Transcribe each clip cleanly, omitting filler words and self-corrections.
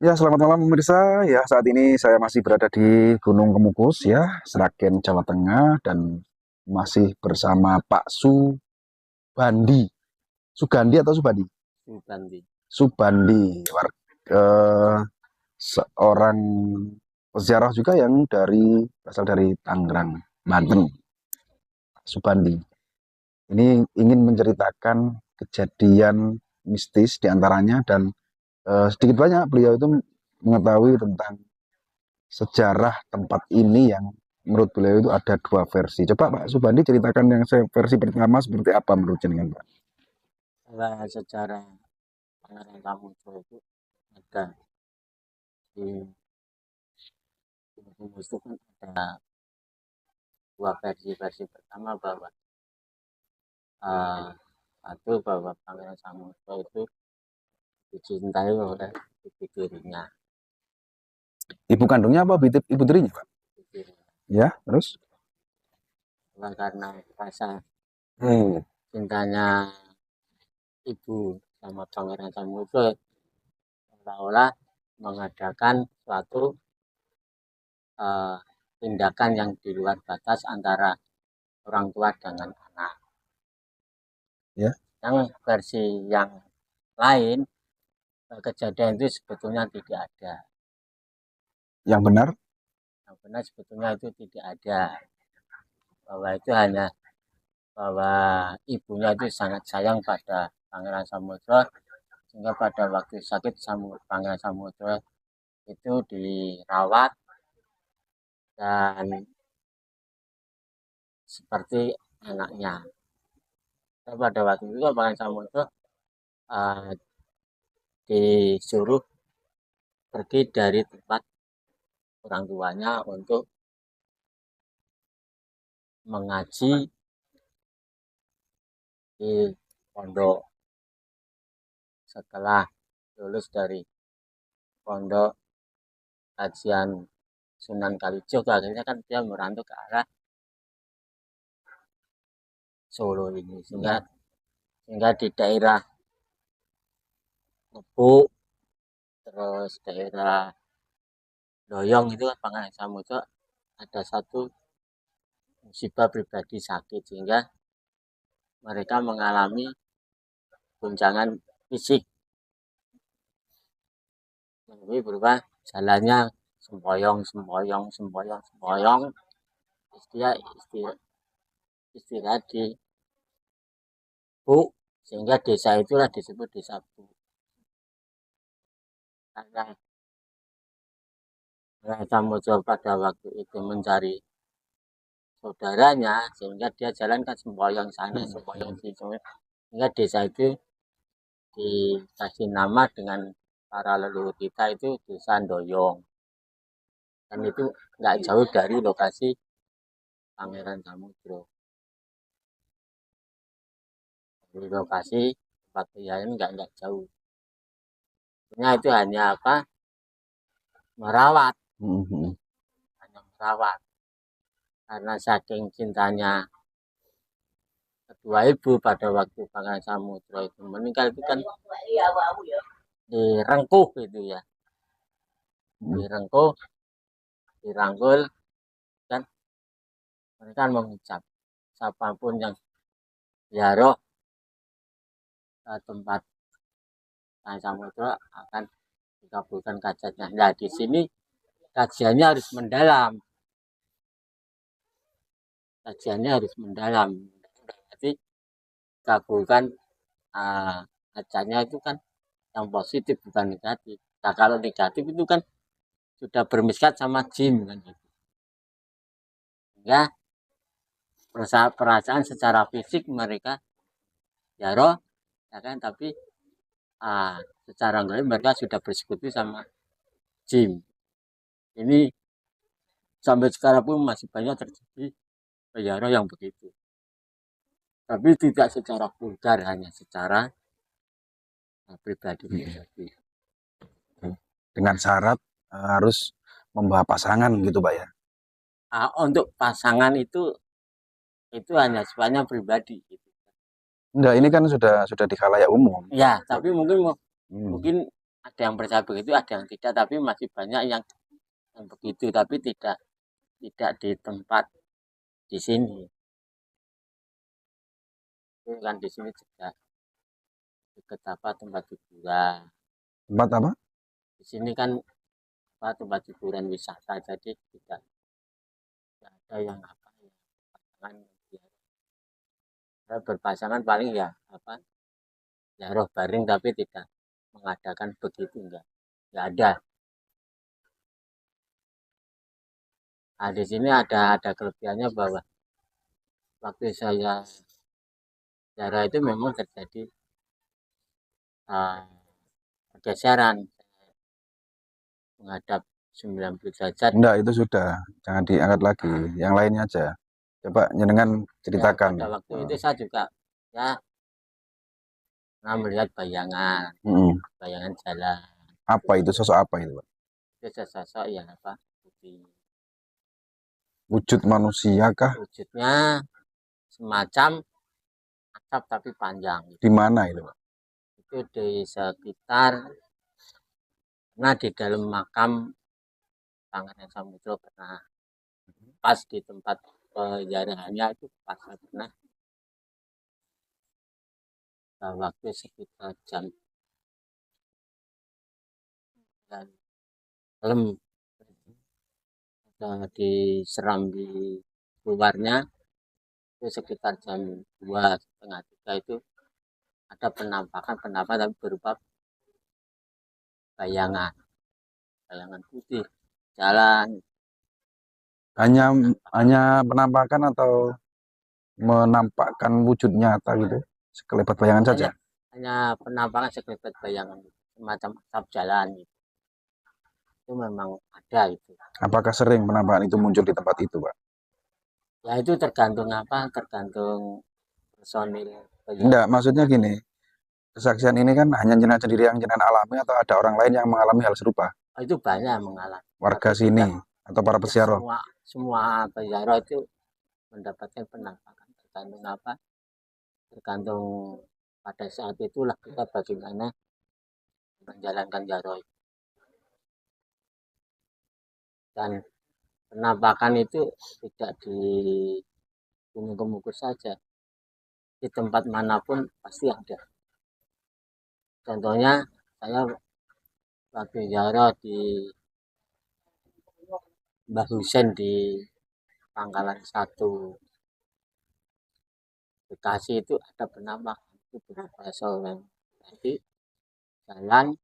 Ya, selamat malam pemirsa. Ya, saat ini saya masih berada di Gunung Kemukus ya, Sragen, Jawa Tengah dan masih bersama Pak Subandi. Sugandi atau Subandi? Subandi. Subandi, seorang peziarah juga yang berasal dari Tangerang, Banten. Subandi. Ini ingin menceritakan kejadian mistis diantaranya dan sedikit banyak beliau itu mengetahui tentang sejarah tempat ini yang menurut beliau itu ada dua versi. Coba Pak Subandi ceritakan yang versi pertama seperti apa menurut jenengan Pak? Kalau secara Pangeran Samudro itu ada di buku itu kan ada dua versi. Versi pertama bahwa uh, satu bahwa Pangeran Samudro itu dicintai oleh ibu tirinya. Ibu kandungnya apa ibu tirinya Pak? Ibu tirinya. Ya, terus? Karena rasa Hmm. cintanya ibu sama Pangeran Samudro seolah-olah mengadakan suatu uh, tindakan yang di luar batas antara orang tua dengan anak. Ya, Yang versi yang lain, kejadian itu sebetulnya tidak ada. yang benar. Yang benar sebetulnya itu tidak ada. Bahwa itu hanya bahwa ibunya itu sangat sayang pada Pangeran Samudro, sehingga pada waktu sakit Pangeran Samudro itu dirawat dan seperti anaknya. Dan pada waktu itu Pangeran Samudro uh, disuruh pergi dari tempat orang tuanya untuk mengaji di pondok. Setelah lulus dari pondok kajian Sunan Kalijogo, akhirnya kan dia merantau ke arah Solo ini, sehingga di daerah Ngebuk, terus daerah Doyong itu Pangeran Samudro ada satu musibah pribadi sakit, sehingga mereka mengalami guncangan fisik, lebih berupa jalannya sempoyong sempoyong sempoyong sempoyong. Dia istirahat di Bu, sehingga desa itulah disebut desa Bu. Karena Samudro pada waktu itu mencari saudaranya, sehingga dia jalankan semboyong sana semboyong sini, sehingga desa itu dikasih nama dengan para leluhur kita itu desa Doyong, dan itu nggak jauh dari lokasi Pangeran Samudro. Di lokasi tempat kejadian nggak jauh. Sebenarnya itu hanya apa, merawat, hanya merawat, karena saking cintanya kedua ibu pada waktu Pangeran Samudro itu meninggal itu kan direngkuh gitu ya, direngkuh, dirangkul, dan mereka mengucap siapapun yang ziarah tempat Pangeran Samudro akan dikabulkan kajiannya. Nah di sini kajiannya harus mendalam, kajiannya harus mendalam. Jadi kabulkan kajiannya itu kan yang positif bukan negatif. Nah kalau negatif itu kan sudah bermiskat sama jin kan gitu. Sehingga perasaan secara fisik mereka ziarah ya kan, tapi secara gaib mereka sudah bersekutu sama jin. Ini sampai sekarang pun masih banyak terjadi ziarah yang begitu, tapi tidak secara vulgar, hanya secara pribadi. Dengan syarat harus membawa pasangan gitu Pak ya. Untuk pasangan itu hanya sifatnya pribadi gitu. Enggak, ini kan sudah di khalayak umum. Ya, tapi mungkin Hmm. mungkin ada yang percaya begitu, ada yang tidak, tapi masih banyak yang begitu, tapi tidak di tempat di sini. Itu kan di sini juga dekat apa tempat hiburan. Tempat apa? Di sini kan apa tempat hiburan wisata, jadi tidak ada yang apa ya pasangan ya. Kalau berpasangan paling ya apa ya roh bareng tapi tidak mengadakan begitu enggak ada. Nah, di sini ada kelebihannya bahwa waktu saya ziarah itu memang terjadi uh, pergeseran menghadap 90 derajat. Enggak, itu sudah. Jangan diangkat lagi. Yang lainnya aja. Coba jenengan Ya, ceritakan. pada waktu itu saya juga ya melihat bayangan, Mm-mm. bayangan jalan. Apa itu? Sosok apa itu, Pak? Itu sosok yang apa? Putih. Wujud manusia kah? Wujudnya semacam asap tapi panjang. Di mana itu, Pak? Itu di sekitar, nah di dalam makam Pangeran Samudro pernah, pas di tempat penjarahannya itu pas pernah waktu sekitar jam malam diseram di luarnya itu sekitar jam 2:30 3 itu ada penampakan tapi berupa bayangan bayangan putih jalan. Hanya hanya penampakan atau menampakkan wujud nyata gitu? Sekelebat bayangan saja. hanya hanya penampakan sekelebat bayangan semacam asap jalan gitu. Itu memang ada itu. Apakah sering penampakan itu muncul di tempat itu, Pak? Ya itu tergantung apa tergantung personil Enggak, penjara. maksudnya gini. Kesaksian ini kan hanya jenengan sendiri yang jenengan alami atau ada orang lain yang mengalami hal serupa? Oh, itu banyak yang mengalami Warga tapi sini tidak atau para ya, pesiaroh? semua penjara itu mendapatkan penampakan tergantung apa tergantung pada saat itulah kita bagaimana menjalankan jaroi. Dan penampakan itu tidak di Gunung Kemukus saja, di tempat manapun pasti ada. Contohnya saya waktu jarah di Mbah Husen di Pangkalan 1 Bekasi itu ada penampakan itu beberapa seorang tadi jalan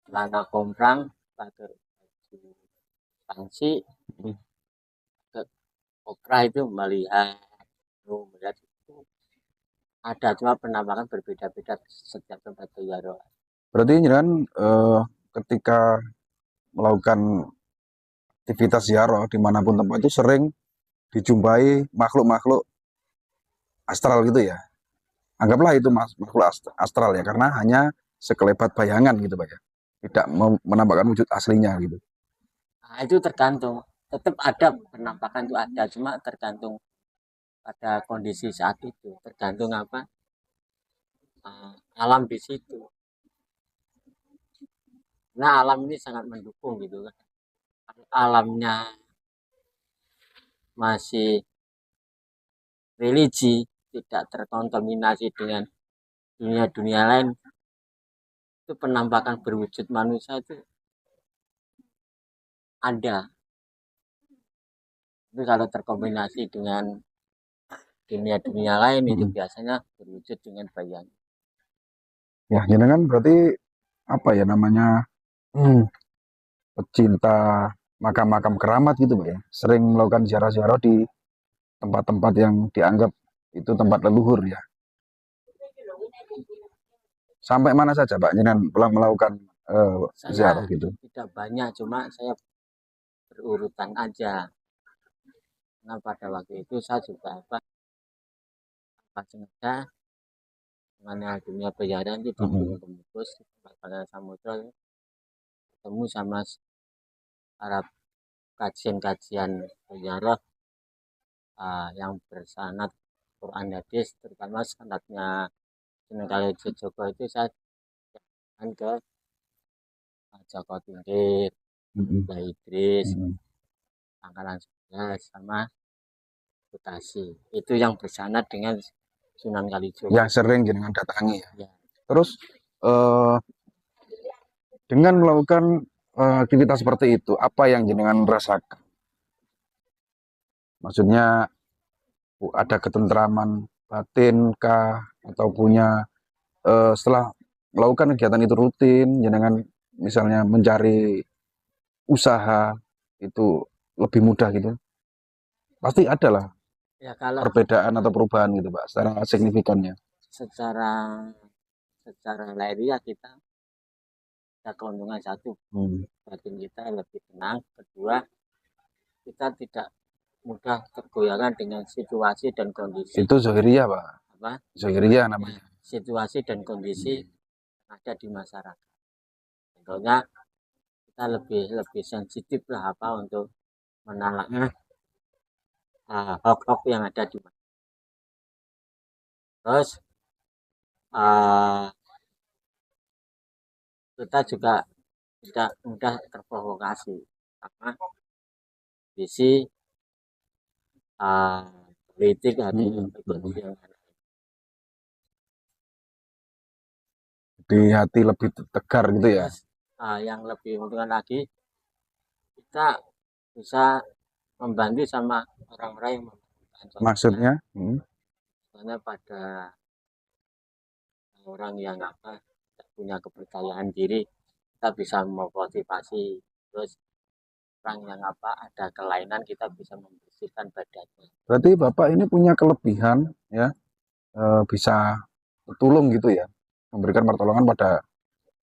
celana komprang pakai baju pangsi ke opera itu melihat itu ada cuma penampakan berbeda-beda setiap tempat ziarah. Berarti jenengan ketika melakukan aktivitas ziarah dimanapun tempat itu sering dijumpai makhluk-makhluk astral gitu ya? Anggaplah itu makhluk astral ya, karena hanya sekelebat bayangan gitu Pak ya. Tidak menampakkan wujud aslinya gitu. Nah, itu tergantung tetap ada penampakan itu ada cuma tergantung pada kondisi saat itu tergantung apa alam di situ. Nah alam ini sangat mendukung gitu kan. Alamnya masih religi tidak terkontaminasi dengan dunia-dunia lain itu penampakan berwujud manusia itu ada. Tapi kalau terkombinasi dengan dunia-dunia lain itu biasanya berwujud dengan bayangan. Ya, jenengan berarti apa ya namanya pecinta makam-makam keramat gitu Pak ya. Sering melakukan ziarah-ziarah di tempat-tempat yang dianggap itu tempat leluhur ya. Sampai mana saja Pak jenengan pulang melakukan Saya ziarah gitu? tidak banyak cuma saya berurutan aja. Nah pada waktu itu saya juga apa sengaja mengenal dunia pejaran itu di Gunung Kemukus pada Samudra ketemu sama para kajian-kajian sejarah yang bersanad Quran hadis terutama sanadnya Sunan Kalijaga itu saya kan ke Joko Tingkir, Mm-mm. Mbah Idris, Mm-mm. Pangkalan 11 sama Bekasi. Itu yang bersanad dengan Sunan Kalijogo. Yang sering jenengan datangi ya. Ya, Terus eh, dengan melakukan aktivitas seperti itu, apa yang jenengan rasakan? Maksudnya ada ketentraman batin kah atau punya setelah melakukan kegiatan itu rutin, jenengan misalnya mencari usaha itu lebih mudah gitu. Pasti ada lah ya kalau perbedaan atau perubahan gitu, Pak, secara signifikannya. secara secara lahiriah kita ada keuntungan satu, Hmm. batin kita lebih tenang. Kedua, kita tidak mudah tergoyahkan dengan situasi dan kondisi Itu zohiriyah, Pak. apa Zohiriyah ya, namanya. situasi dan kondisi yang ada di masyarakat. Contohnya kita lebih lebih sensitif lah apa untuk menalaknya hoax yang ada di masyarakat. Terus uh, kita juga tidak mudah terprovokasi karena kondisi uh, politik atau ekonomi yang ada. Di hati lebih tegar gitu ya. Terus yang lebih menguntungkan lagi kita bisa membantu sama orang-orang yang membutuhkan. Maksudnya, Soalnya pada orang yang apa tidak punya kepercayaan diri, kita bisa memotivasi. Terus orang yang apa ada kelainan, kita bisa membersihkan badannya. berarti Bapak ini punya kelebihan ya, bisa tulung gitu ya, memberikan pertolongan pada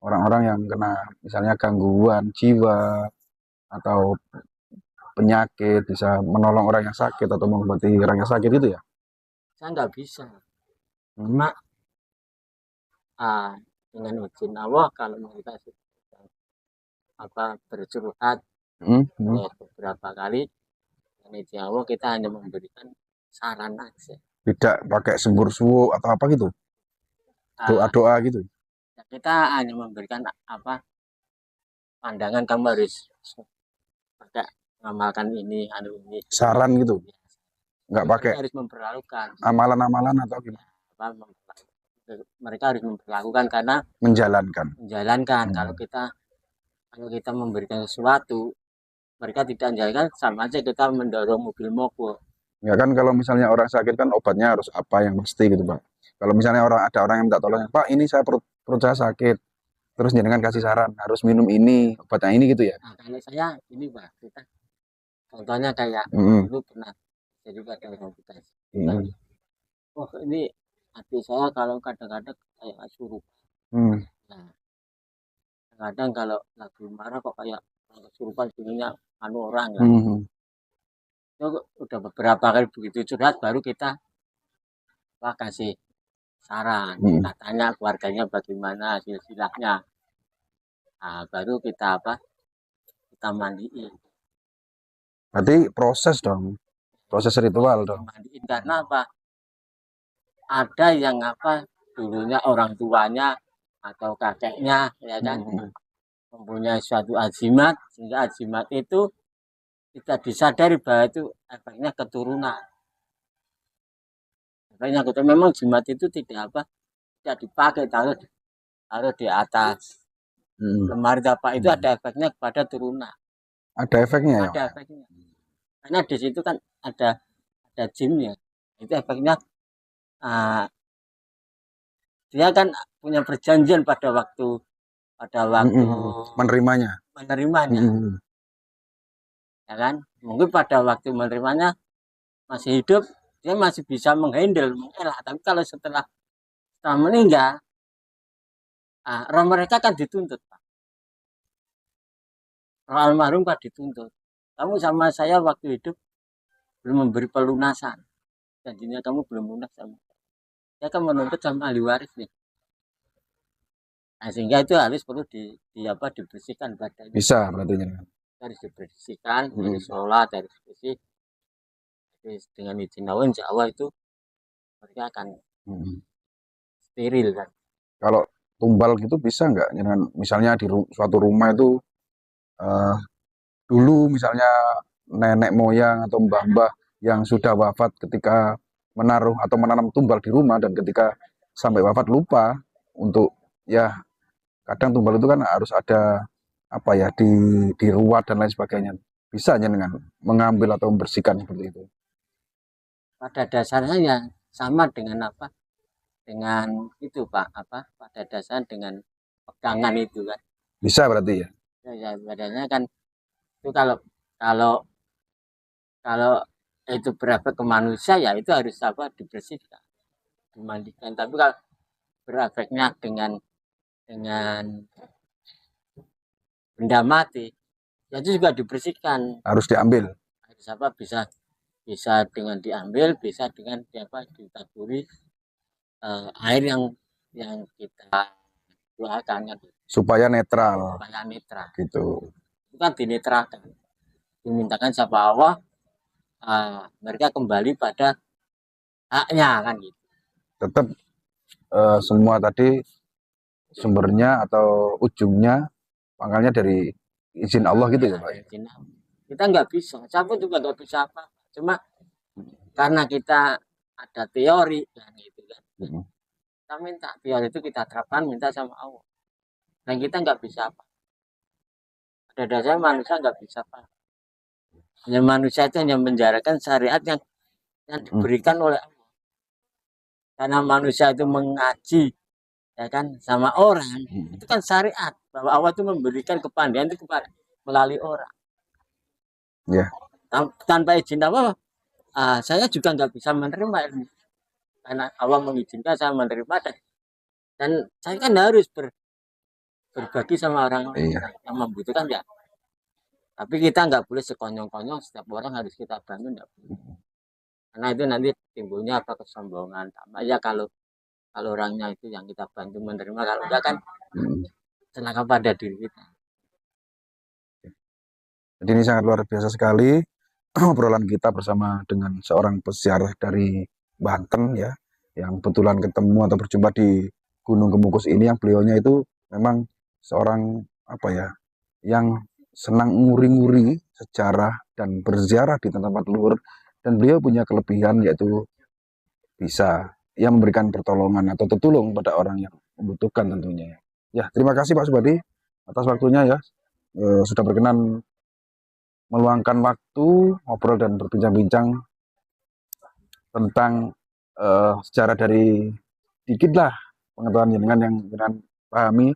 orang-orang yang kena misalnya gangguan jiwa atau penyakit, bisa menolong orang yang sakit atau mengobati orang yang sakit itu ya. Saya nggak bisa, Hmm. cuma ah, dengan izin Allah kalau mereka sedang apa bercurhat Hmm. Hmm. beberapa kali, dengan izin Allah kita hanya memberikan saran aja. Tidak pakai sembur suwo atau apa gitu, Ah, doa-doa gitu. kita hanya memberikan apa pandangan, kamu harus pakai mengamalkan ini, anu ini. Saran gitu, nggak Tapi pakai mereka harus memperlakukan amalan-amalan atau gimana, apa mereka harus memperlakukan karena menjalankan. menjalankan. Hmm. Kalau kita memberikan sesuatu mereka tidak menjalankan, sama aja kita mendorong mobil mogok. Ya kan kalau misalnya orang sakit kan obatnya harus apa yang pasti gitu, Pak. Kalau misalnya ada orang yang minta tolong, Pak ini saya perut saya sakit, terus jangan kasih saran harus minum ini obatnya ini gitu ya. Nah, kalau saya ini Pak, kita contohnya kayak Mm-mm. dulu pernah jadi pada orang kita. Mm-mm. Oh ini hati saya kalau kadang-kadang kayak suruh. Mm. Nah, kadang kalau lagi marah kok kayak kesurupan bunyinya anu orang lah. Mm. Itu udah beberapa kali begitu curhat baru kita apa kasih saran, Mm. kita tanya keluarganya bagaimana silsilahnya. Nah, baru kita apa? Kita mandiin. Berarti proses dong, proses ritual dong. Mandiin karena apa? Ada yang apa? Dulunya orang tuanya atau kakeknya, ya kan, Mm. mempunyai suatu ajimat sehingga ajimat itu tidak disadari bahwa itu efeknya keturunan. Efeknya keturunan memang jimat itu tidak apa? Tidak dipakai, taruh di atas Mm. lemari apa itu ada efeknya kepada turunan. Ada efeknya ya. Ada efeknya. Karena di situ kan ada jinnya. Itu efeknya uh, dia kan punya perjanjian pada waktu Menerimanya. menerimanya, ya kan? Mungkin pada waktu menerimanya masih hidup, dia masih bisa menghandle, mengelak. Tapi kalau setelah meninggal, roh mereka kan dituntut, Pak. Roh almarhum kan dituntut. Kamu sama saya waktu hidup belum memberi pelunasan, janjinya kamu belum lunas sama saya. Dia kan menuntut sama ahli waris nih. Nah, sehingga itu harus perlu apa dibersihkan badannya. Bisa berarti ya. Harus dibersihkan, harus sholat, harus bersih. Jadi dengan izin Allah, insya Allah itu mereka akan steril kan. Kalau tumbal gitu bisa nggak? Dengan misalnya di suatu rumah itu eh, dulu misalnya nenek moyang atau mbah-mbah yang sudah wafat ketika menaruh atau menanam tumbal di rumah, dan ketika sampai wafat lupa untuk, ya kadang tumbal itu kan harus ada apa ya, diruat dan lain sebagainya. Bisa hanya dengan mengambil atau membersihkan seperti itu. Pada dasarnya ya sama dengan apa? Dengan itu Pak, apa? Pada dasarnya dengan pegangan itu kan. Bisa berarti ya. Ya badannya kan itu kalau kalau itu berefek ke manusia ya itu harus apa dibersihkan, dimandikan. Tapi kalau berefeknya dengan benda mati, ya itu juga dibersihkan. Harus diambil. Harus apa bisa bisa dengan diambil, bisa dengan apa ditaburi air yang kita doakan kan, Supaya netral supaya netral. gitu. Itu kan dinetralkan, dimintakan sama Allah mereka kembali pada haknya kan gitu. Tetap semua tadi sumbernya atau ujungnya, pangkalnya dari izin Allah gitu ya Pak. Kita nggak bisa, siapa juga nggak bisa apa. Cuma karena kita ada teori kan gitu kan. Kita minta teori itu kita terapkan, minta sama Allah. Dan kita nggak bisa apa. Pada dasarnya manusia nggak bisa apa. Hanya manusia itu hanya menjarakan syariat yang diberikan oleh Allah. Karena manusia itu mengaji ya kan sama orang, itu kan syariat bahwa Allah itu memberikan kepandaian itu kepada melalui orang. Ya. Tanpa izin apa, saya juga nggak bisa menerima ilmu. Karena Allah mengizinkan saya menerima dan saya kan harus berbagi sama orang lain yang membutuhkan ya. Tapi kita nggak boleh sekonyong-konyong setiap orang harus kita bantu, nggak boleh. Karena itu nanti timbulnya apa kesombongan. Tambah ya kalau orangnya itu yang kita bantu menerima, kalau enggak kan celaka pada diri kita. Jadi ini sangat luar biasa sekali obrolan kita bersama dengan seorang pesiar dari Banten ya, yang kebetulan ketemu atau berjumpa di Gunung Kemukus ini, yang beliaunya itu memang seorang apa ya, yang senang nguri-nguri sejarah dan berziarah di tempat luhur, dan beliau punya kelebihan yaitu bisa yang memberikan pertolongan atau tertulung pada orang yang membutuhkan tentunya. Ya, terima kasih Pak Subadi atas waktunya ya, sudah berkenan meluangkan waktu ngobrol dan berbincang-bincang tentang sejarah dari dikit lah pengetahuan jenengan yang jenengan pahami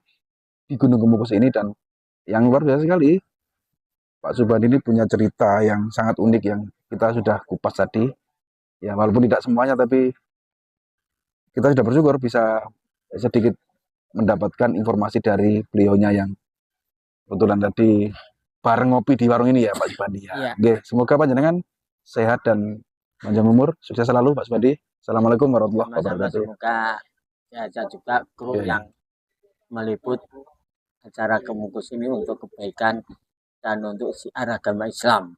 di Gunung Kemukus ini. Dan yang luar biasa sekali, Pak Subandi ini punya cerita yang sangat unik yang kita sudah kupas tadi ya, walaupun tidak semuanya, tapi kita sudah bersyukur bisa sedikit mendapatkan informasi dari beliaunya yang kebetulan tadi bareng ngopi di warung ini ya Pak Subandi ya. Oke, semoga panjenengan sehat dan panjang umur, sukses selalu Pak Subandi. Assalamualaikum warahmatullahi wabarakatuh. Semoga sehat juga kru yang meliput acara Kemukus ini untuk kebaikan dan untuk siar agama Islam.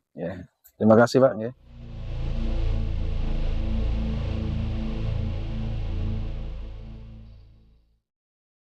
Terima kasih Pak.